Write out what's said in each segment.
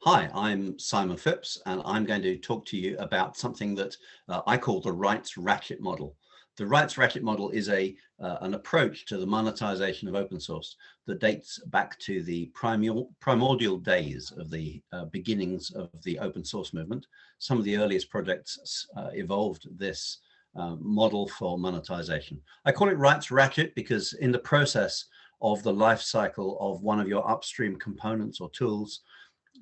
Hi, I'm Simon Phipps, and I'm going to talk to you about something that I call the rights ratchet model. The rights ratchet model is an approach to the monetization of open source that dates back to the primordial days of the beginnings of the open source movement. Some of the earliest projects evolved this model for monetization. I call it rights ratchet because in the process of the life cycle of one of your upstream components or tools,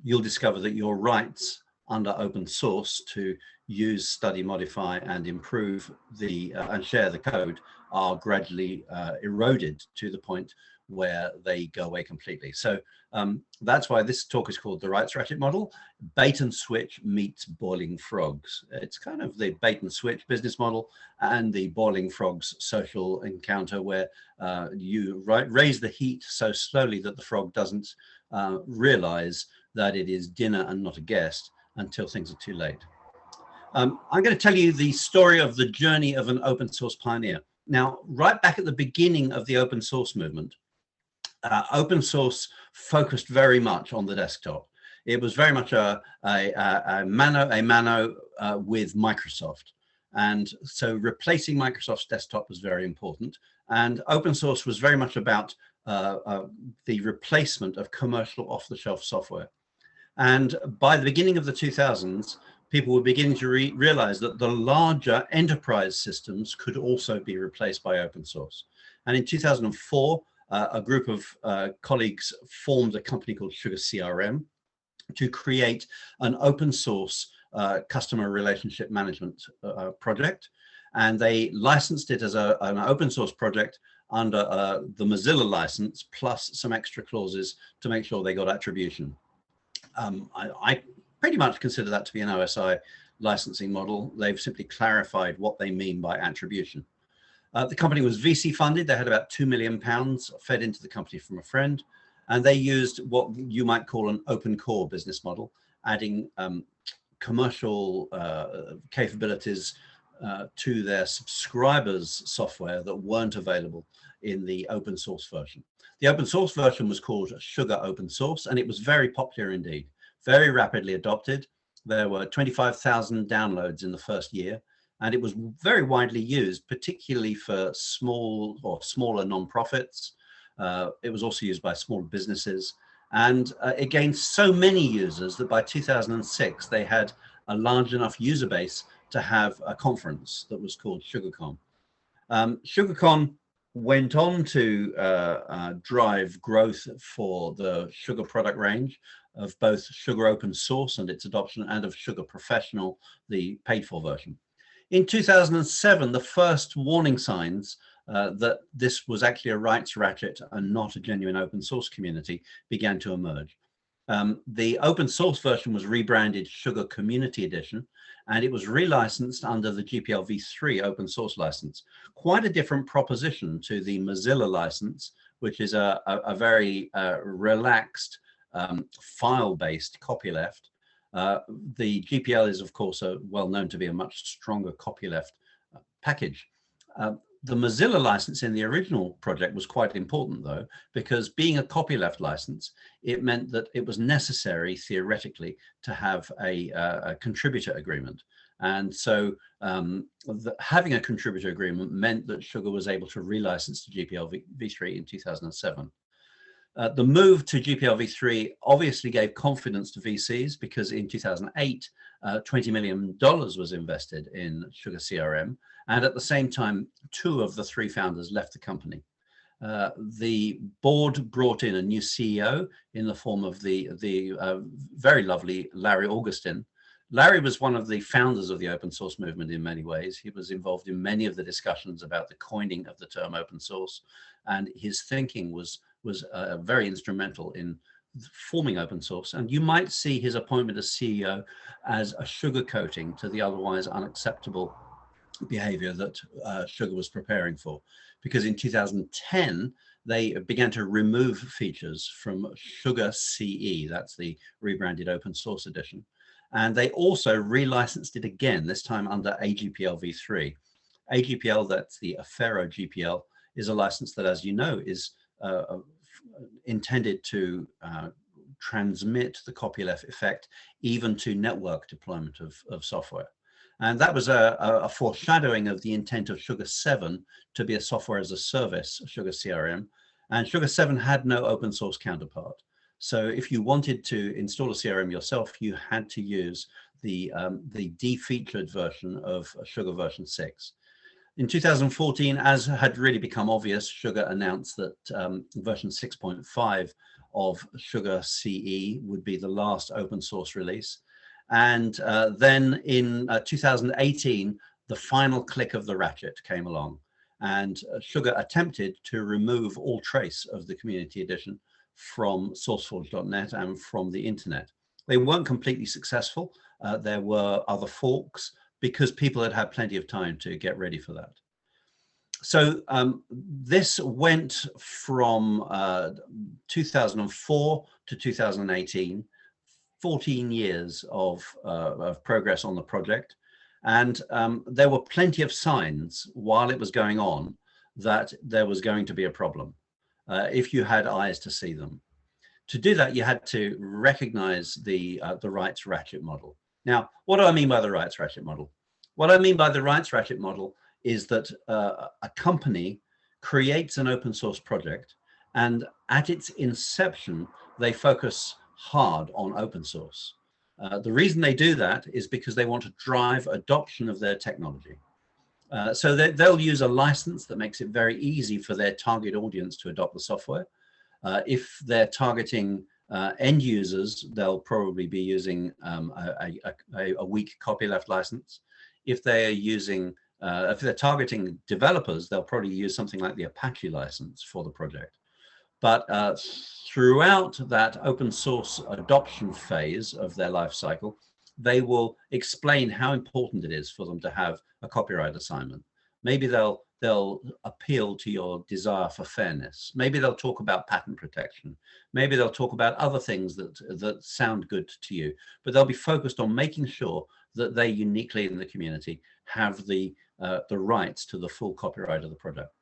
you'll discover that your rights under open source to use, study, modify, and improve and share the code are gradually eroded to the point where they go away completely. So that's why this talk is called the rights ratchet model. Bait and switch meets boiling frogs. It's kind of the bait and switch business model and the boiling frogs social encounter where you raise the heat so slowly that the frog doesn't realize that it is dinner and not a guest until things are too late. I'm going to tell you the story of the journey of an open source pioneer. Now, right back at the beginning of the open source movement, open source focused very much on the desktop. It was very much a mano with Microsoft. And so replacing Microsoft's desktop was very important. And open source was very much about the replacement of commercial off-the-shelf software. And by the beginning of the 2000s, people were beginning to realize that the larger enterprise systems could also be replaced by open source. And in 2004, a group of colleagues formed a company called Sugar CRM to create an open source customer relationship management project. And they licensed it as an open source project under the Mozilla license, plus some extra clauses to make sure they got attribution. I pretty much consider that to be an OSI licensing model. They've simply clarified what they mean by attribution. The company was VC funded. They had about £2 million fed into the company from a friend, and they used what you might call an open core business model, adding commercial capabilities to their subscribers' software that weren't available in the open source version. The open source version was called Sugar Open Source, and it was very popular indeed, very rapidly adopted. There were 25,000 downloads in the first year, and it was very widely used, particularly for small or smaller nonprofits. It was also used by small businesses, and it gained so many users that by 2006, they had a large enough user base to have a conference that was called SugarCon. SugarCon went on to drive growth for the Sugar product range of both Sugar Open Source and its adoption, and of Sugar Professional, the paid-for version. In 2007, the first warning signs that this was actually a rights ratchet and not a genuine open source community began to emerge. The open source version was rebranded Sugar Community Edition, and it was relicensed under the GPL v3 open source license. Quite a different proposition to the Mozilla license, which is a very relaxed file-based copyleft. The GPL is, of course, well known to be a much stronger copyleft package. The Mozilla license in the original project was quite important, though, because being a copyleft license, it meant that it was necessary, theoretically, to have a contributor agreement. And so having a contributor agreement meant that Sugar was able to relicense to GPL v3 in 2007. The move to GPL v3 obviously gave confidence to VCs, because in 2008, $20 million was invested in Sugar CRM. And at the same time, 2 of the 3 founders left the company. The board brought in a new CEO in the form of the very lovely Larry Augustin. Larry was one of the founders of the open source movement in many ways. He was involved in many of the discussions about the coining of the term open source, and his thinking was very instrumental in forming open source. And you might see his appointment as CEO as a sugarcoating to the otherwise unacceptable behavior that Sugar was preparing for, because in 2010 they began to remove features from Sugar CE, that's the rebranded open source edition, and they also relicensed it again, this time under AGPL v3. AGPL, that's the Affero GPL, is a license that, as you know, is intended to transmit the copyleft effect even to network deployment of software. And that was a foreshadowing of the intent of Sugar 7 to be a software as a service, Sugar CRM. And Sugar 7 had no open source counterpart. So if you wanted to install a CRM yourself, you had to use the defeatured version of Sugar version 6. In 2014, as had really become obvious, Sugar announced that version 6.5 of Sugar CE would be the last open source release. And then in 2018, the final click of the ratchet came along, and Sugar attempted to remove all trace of the community edition from sourceforge.net and from the internet. They weren't completely successful. There were other forks because people had had plenty of time to get ready for that. So this went from 2004 to 2018, 14 years of progress on the project. And there were plenty of signs while it was going on that there was going to be a problem if you had eyes to see them. To do that, you had to recognize the rights ratchet model. Now, what do I mean by the rights ratchet model? What I mean by the rights ratchet model is that a company creates an open source project, and at its inception, they focus hard on open source. The reason they do that is because they want to drive adoption of their technology. So they'll use a license that makes it very easy for their target audience to adopt the software. If they're targeting end users, they'll probably be using a weak copyleft license. If they're using, if they're targeting developers, they'll probably use something like the Apache license for the project. But throughout that open source adoption phase of their life cycle, they will explain how important it is for them to have a copyright assignment. Maybe they'll appeal to your desire for fairness. Maybe they'll talk about patent protection. Maybe they'll talk about other things that sound good to you, but they'll be focused on making sure that they uniquely in the community have the rights to the full copyright of the product.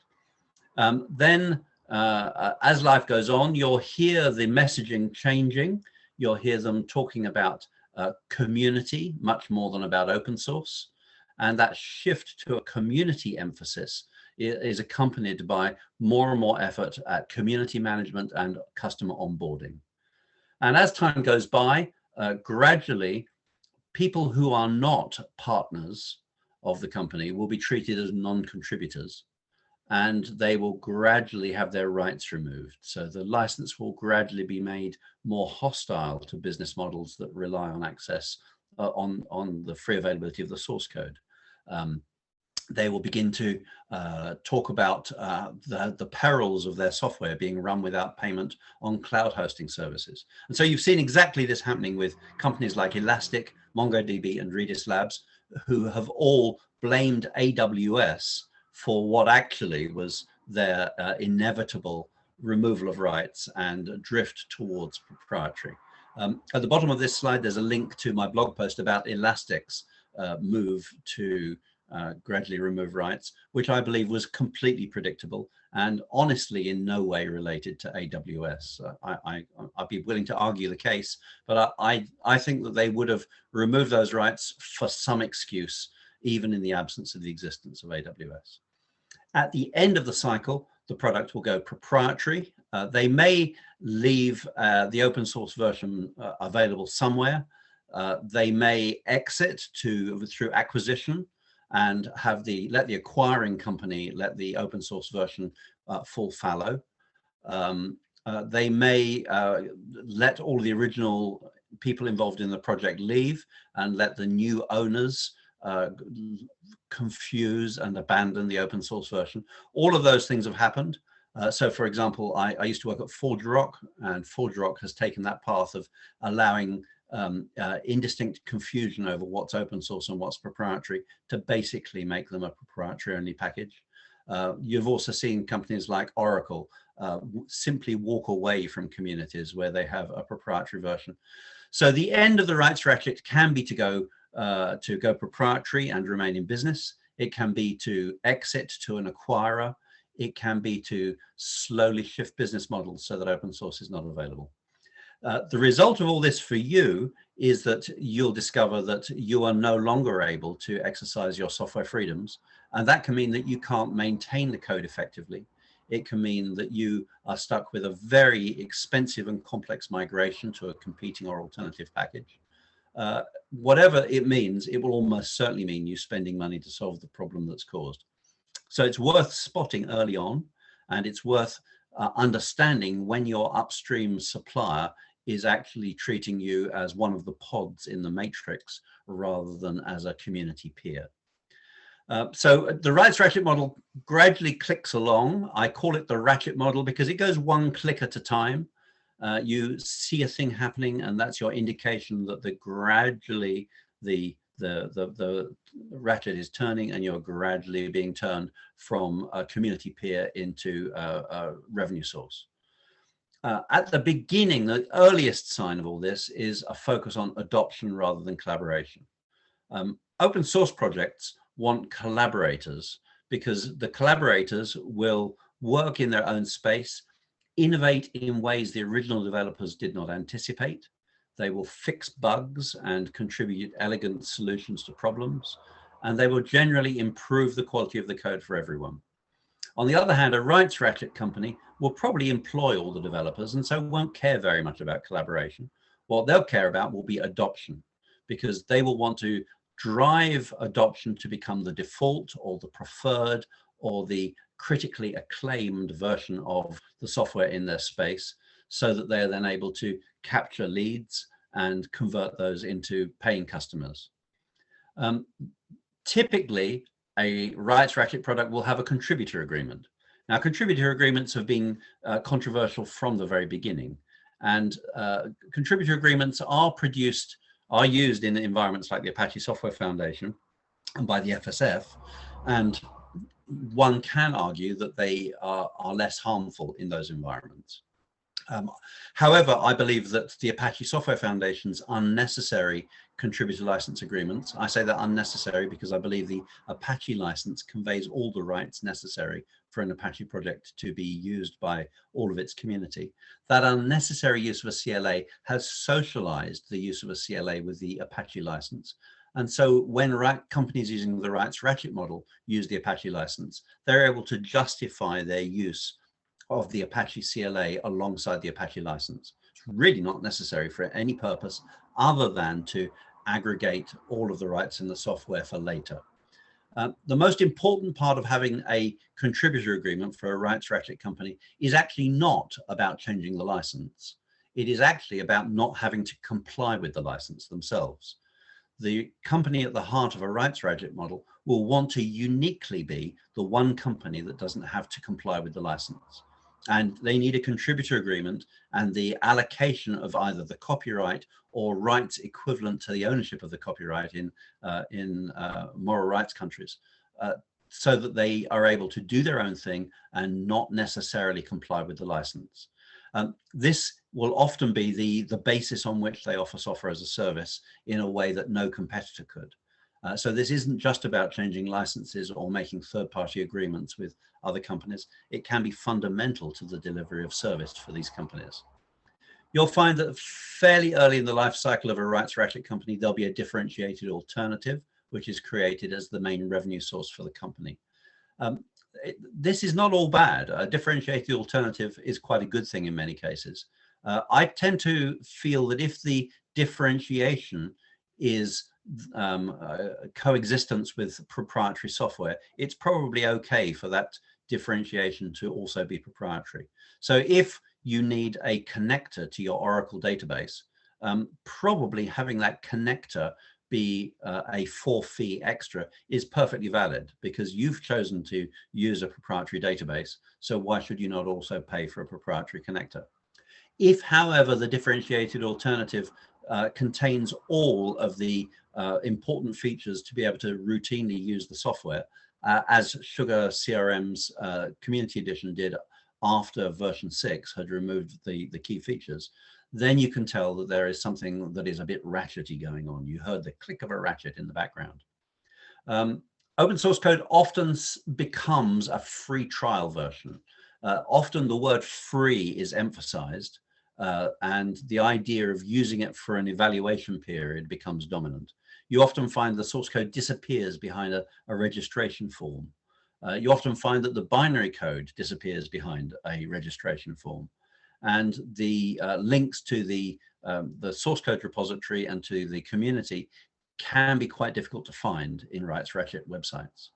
Then as life goes on, you'll hear the messaging changing. You'll hear them talking about community much more than about open source. And that shift to a community emphasis is accompanied by more and more effort at community management and customer onboarding. And as time goes by, gradually, people who are not partners of the company will be treated as non-contributors, and they will gradually have their rights removed. So the license will gradually be made more hostile to business models that rely on access on the free availability of the source code. They will begin to talk about the perils of their software being run without payment on cloud hosting services. And so you've seen exactly this happening with companies like Elastic, MongoDB, and Redis Labs, who have all blamed AWS for what actually was their inevitable removal of rights and drift towards proprietary. At the bottom of this slide, there's a link to my blog post about Elastic's move to gradually remove rights, which I believe was completely predictable and honestly in no way related to AWS. I'd be willing to argue the case, but I think that they would have removed those rights for some excuse, even in the absence of the existence of AWS. At the end of the cycle, the product will go proprietary. They may leave the open source version available somewhere. They may exit through acquisition and let the acquiring company let the open source version fall fallow. They may let all the original people involved in the project leave and let the new owners confuse and abandon the open source version. All of those things have happened. So for example, I used to work at ForgeRock, and ForgeRock has taken that path of allowing indistinct confusion over what's open source and what's proprietary to basically make them a proprietary only package. You've also seen companies like Oracle simply walk away from communities where they have a proprietary version. So the end of the rights ratchet can be to go proprietary and remain in business. It can be to exit to an acquirer. It can be to slowly shift business models so that open source is not available. The result of all this for you is that you'll discover that you are no longer able to exercise your software freedoms. And that can mean that you can't maintain the code effectively. It can mean that you are stuck with a very expensive and complex migration to a competing or alternative package. Whatever it means, it will almost certainly mean you spending money to solve the problem that's caused. So it's worth spotting early on, and it's worth understanding when your upstream supplier is actually treating you as one of the pods in the matrix rather than as a community peer. So the rights ratchet model gradually clicks along. I call it the ratchet model because it goes one click at a time. You see a thing happening, and that's your indication that gradually the ratchet is turning, and you're gradually being turned from a community peer into a revenue source. At the beginning, the earliest sign of all this is a focus on adoption rather than collaboration. Open source projects want collaborators because the collaborators will work in their own space, innovate in ways the original developers did not anticipate. They will fix bugs and contribute elegant solutions to problems, and they will generally improve the quality of the code for everyone. On the other hand, a rights ratchet company will probably employ all the developers and so won't care very much about collaboration. What they'll care about will be adoption, because they will want to drive adoption to become the default or the preferred or the critically acclaimed version of the software in their space, so that they're then able to capture leads and convert those into paying customers. Typically, a rights ratchet product will have a contributor agreement. Now, contributor agreements have been controversial from the very beginning, and contributor agreements are used in environments like the Apache Software Foundation and by the FSF, and one can argue that they are less harmful in those environments. However, I believe that the Apache Software Foundation's unnecessary contributor license agreements, I say that unnecessary because I believe the Apache license conveys all the rights necessary for an Apache project to be used by all of its community. That unnecessary use of a CLA has socialized the use of a CLA with the Apache license. And so when companies using the rights ratchet model use the Apache license, they're able to justify their use of the Apache CLA alongside the Apache license. It's really not necessary for any purpose other than to aggregate all of the rights in the software for later. The most important part of having a contributor agreement for a rights ratchet company is actually not about changing the license. It is actually about not having to comply with the license themselves. The company at the heart of a rights ratchet model will want to uniquely be the one company that doesn't have to comply with the license. And they need a contributor agreement and the allocation of either the copyright or rights equivalent to the ownership of the copyright in moral rights countries, so that they are able to do their own thing and not necessarily comply with the license. This will often be the basis on which they offer software as a service in a way that no competitor could. So this isn't just about changing licenses or making third-party agreements with other companies. It can be fundamental to the delivery of service for these companies. You'll find that fairly early in the life cycle of a rights ratchet company, there'll be a differentiated alternative, which is created as the main revenue source for the company. This is not all bad. A differentiated alternative is quite a good thing in many cases. I tend to feel that if the differentiation is coexistence with proprietary software, it's probably okay for that differentiation to also be proprietary. So if you need a connector to your Oracle database, probably having that connector be a for-fee extra is perfectly valid, because you've chosen to use a proprietary database. So why should you not also pay for a proprietary connector? If, however, the differentiated alternative contains all of the important features to be able to routinely use the software, as Sugar CRM's Community Edition did after version 6 had removed the key features, then you can tell that there is something that is a bit ratchety going on. You heard the click of a ratchet in the background. Open source code often becomes a free trial version. Often the word free is emphasized, and the idea of using it for an evaluation period becomes dominant. You often find the source code disappears behind a registration form. You often find that the binary code disappears behind a registration form, and the links to the source code repository and to the community can be quite difficult to find in Rights Ratchet websites.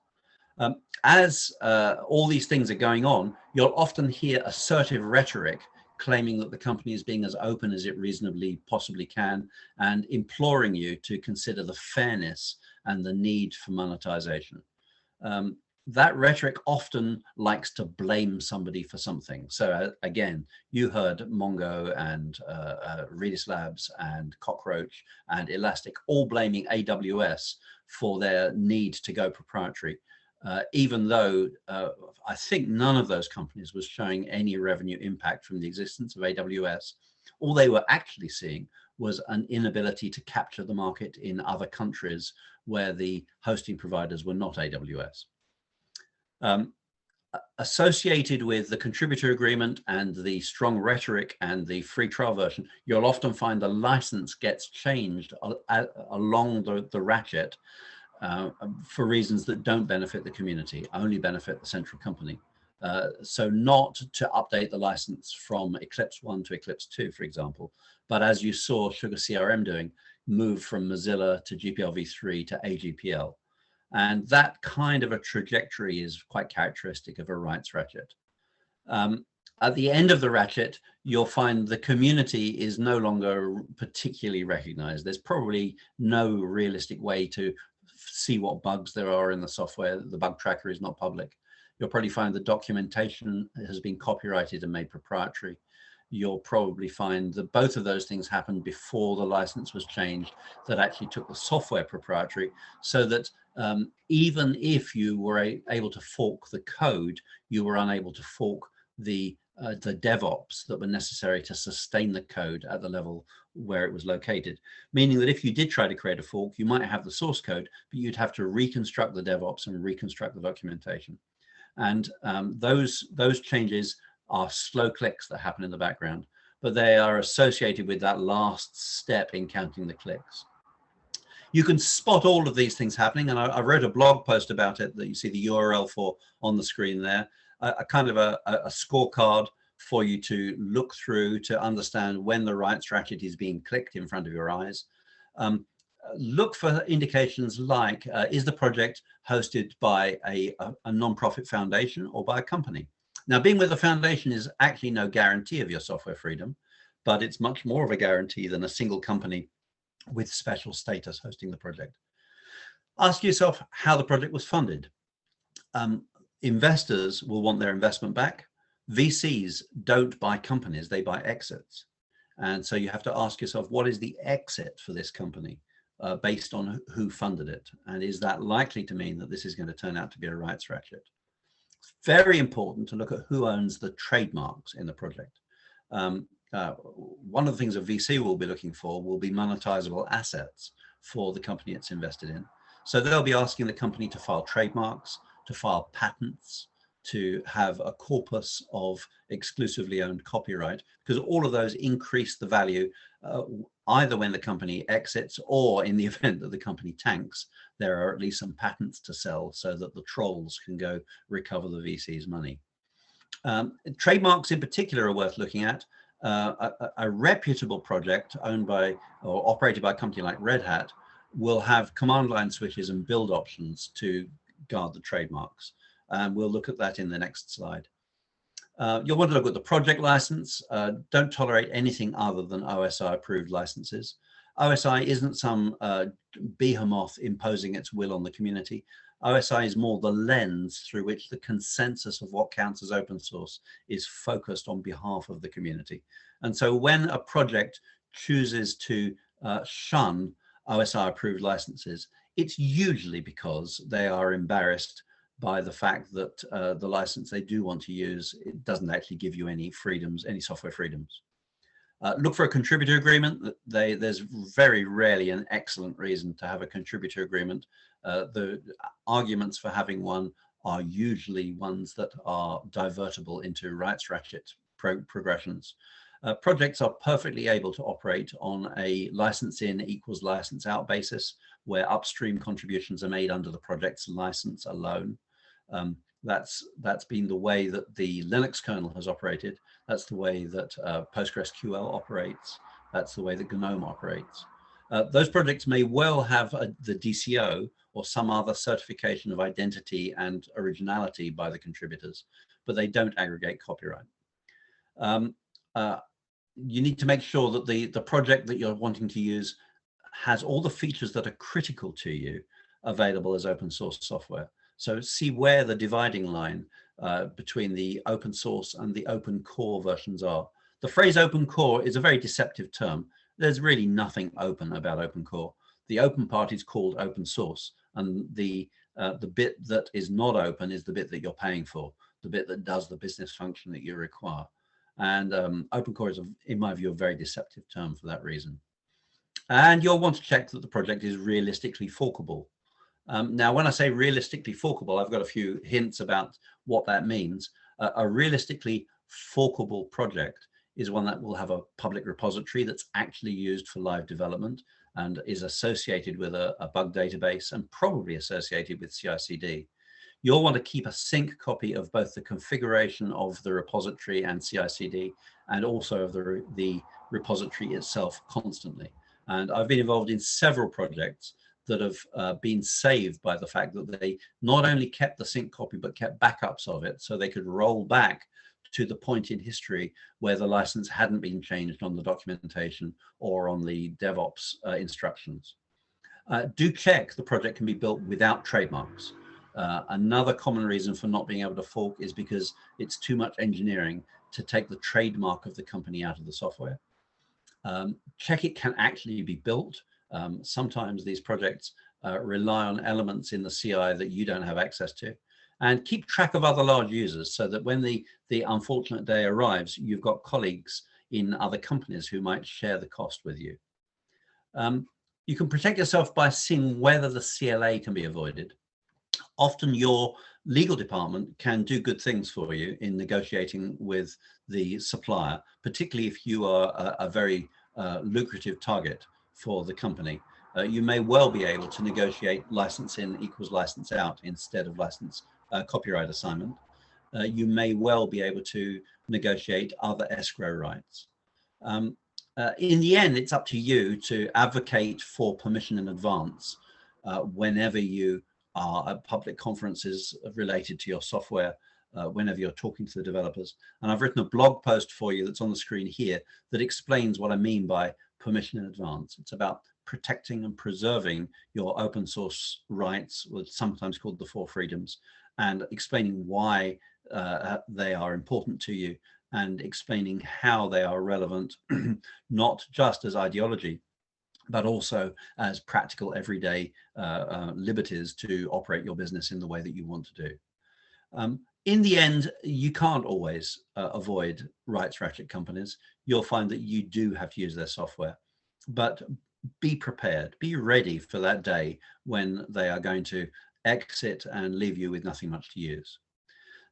As all these things are going on, you'll often hear assertive rhetoric claiming that the company is being as open as it reasonably possibly can and imploring you to consider the fairness and the need for monetization. That rhetoric often likes to blame somebody for something. So again, you heard Mongo and Redis Labs and Cockroach and Elastic all blaming AWS for their need to go proprietary, even though I think none of those companies was showing any revenue impact from the existence of AWS. All they were actually seeing was an inability to capture the market in other countries where the hosting providers were not AWS. Associated with the contributor agreement and the strong rhetoric and the free trial version, you'll often find the license gets changed along the ratchet for reasons that don't benefit the community, only benefit the central company. So not to update the license from Eclipse 1 to Eclipse 2, for example, but as you saw Sugar CRM doing, move from Mozilla to GPL v3 to AGPL. And that kind of a trajectory is quite characteristic of a rights ratchet. At the end of the ratchet, you'll find the community is no longer particularly recognized. There's probably no realistic way to see what bugs there are in the software. The bug tracker is not public. You'll probably find the documentation has been copyrighted and made proprietary. You'll probably find that both of those things happened before the license was changed that actually took the software proprietary, so that even if you were able to fork the code, you were unable to fork the DevOps that were necessary to sustain the code at the level where it was located. Meaning that if you did try to create a fork, you might have the source code, but you'd have to reconstruct the DevOps and reconstruct the documentation. And those changes are slow clicks that happen in the background, but they are associated with that last step in counting the clicks. You can spot all of these things happening, and I wrote a blog post about it that you see the URL for on the screen there, a kind of a scorecard for you to look through to understand when the rights ratchet is being clicked in front of your eyes. Look for indications like, is the project hosted by a non-profit foundation or by a company? Now, being with a foundation is actually no guarantee of your software freedom, but it's much more of a guarantee than a single company with special status hosting the project. Ask yourself how the project was funded. Investors will want their investment back. VCs don't buy companies, they buy exits. And so you have to ask yourself, what is the exit for this company based on who funded it? And is that likely to mean that this is going to turn out to be a rights ratchet? It's very important to look at who owns the trademarks in the project. One of the things a VC will be looking for will be monetizable assets for the company it's invested in. So they'll be asking the company to file trademarks, to file patents, to have a corpus of exclusively owned copyright, because all of those increase the value either when the company exits or in the event that the company tanks. There are at least some patents to sell so that the trolls can go recover the VC's money. Trademarks in particular are worth looking at. A reputable project owned by or operated by a company like Red Hat will have command line switches and build options to guard the trademarks. And we'll look at that in the next slide. You'll want to look at the project license. Don't tolerate anything other than OSI approved licenses. OSI isn't some behemoth imposing its will on the community. OSI is more the lens through which the consensus of what counts as open source is focused on behalf of the community. And so when a project chooses to shun OSI approved licenses, it's usually because they are embarrassed by the fact that the license they do want to use, it doesn't actually give you any freedoms, any software freedoms. Look for a contributor agreement. There's very rarely an excellent reason to have a contributor agreement. The arguments for having one are usually ones that are divertible into rights ratchet progressions. Projects are perfectly able to operate on a license in equals license out basis, where upstream contributions are made under the project's license alone. That's been the way that the Linux kernel has operated. That's the way that PostgreSQL operates. That's the way that GNOME operates. Those projects may well have the DCO or some other certification of identity and originality by the contributors, but they don't aggregate copyright. You need to make sure that the project that you're wanting to use has all the features that are critical to you available as open source software. So see where the dividing line between the open source and the open core versions are. The phrase open core is a very deceptive term. There's really nothing open about open core. The open part is called open source, and the bit that is not open is the bit that you're paying for, the bit that does the business function that you require. And open core is, in my view, a very deceptive term for that reason. And you'll want to check that the project is realistically forkable. Now, when I say realistically forkable, I've got a few hints about what that means. A realistically forkable project is one that will have a public repository that's actually used for live development and is associated with a bug database and probably associated with CI/CD. You'll want to keep a sync copy of both the configuration of the repository and CI/CD and also of the repository itself constantly. And I've been involved in several projects that have been saved by the fact that they not only kept the sync copy, but kept backups of it so they could roll back to the point in history where the license hadn't been changed on the documentation or on the DevOps instructions. Do check the project can be built without trademarks. Another common reason for not being able to fork is because it's too much engineering to take the trademark of the company out of the software. Check it can actually be built. Sometimes these projects rely on elements in the CI that you don't have access to. And keep track of other large users so that when the unfortunate day arrives, you've got colleagues in other companies who might share the cost with you. You can protect yourself by seeing whether the CLA can be avoided. Often your legal department can do good things for you in negotiating with the supplier, particularly if you are a very lucrative target for the company. You may well be able to negotiate license in equals license out instead of license copyright assignment. You may well be able to negotiate other escrow rights. In the end, it's up to you to advocate for permission in advance whenever you are at public conferences related to your software, whenever you're talking to the developers. And I've written a blog post for you that's on the screen here that explains what I mean by permission in advance. It's about protecting and preserving your open source rights, what's sometimes called the four freedoms, and explaining why they are important to you and explaining how they are relevant, not just as ideology, but also as practical everyday liberties to operate your business in the way that you want to do. In the end, you can't always avoid rights ratchet companies. You'll find that you do have to use their software, but be prepared, be ready for that day when they are going to exit and leave you with nothing much to use.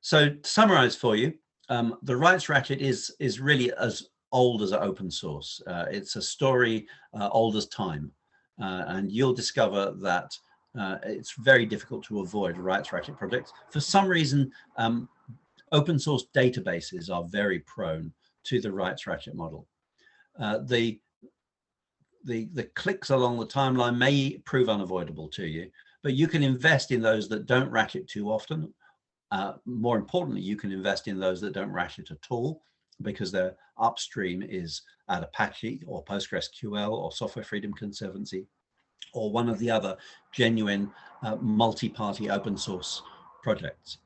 So to summarize for you, the rights ratchet is really as old as open source. It's a story old as time, and you'll discover that it's very difficult to avoid rights ratchet projects. For some reason, open source databases are very prone to the rights ratchet model. The clicks along the timeline may prove unavoidable to you, but you can invest in those that don't ratchet too often. More importantly, you can invest in those that don't ratchet at all, because their upstream is at Apache or PostgreSQL or Software Freedom Conservancy or one of the other genuine multi-party open source projects.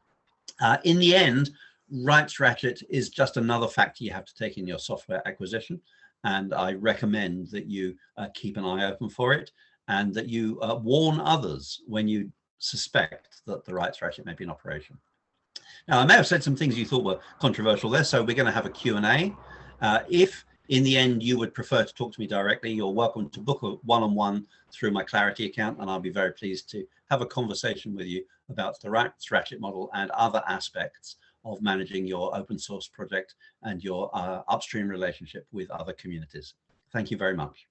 In the end, rights ratchet is just another factor you have to take in your software acquisition. And I recommend that you keep an eye open for it and that you warn others when you suspect that the rights ratchet may be in operation. Now, I may have said some things you thought were controversial there, so we're going to have a Q&A. If in the end you would prefer to talk to me directly, you're welcome to book a one-on-one through my Clarity account, and I'll be very pleased to have a conversation with you about the rights ratchet model and other aspects of managing your open source project and your upstream relationship with other communities. Thank you very much.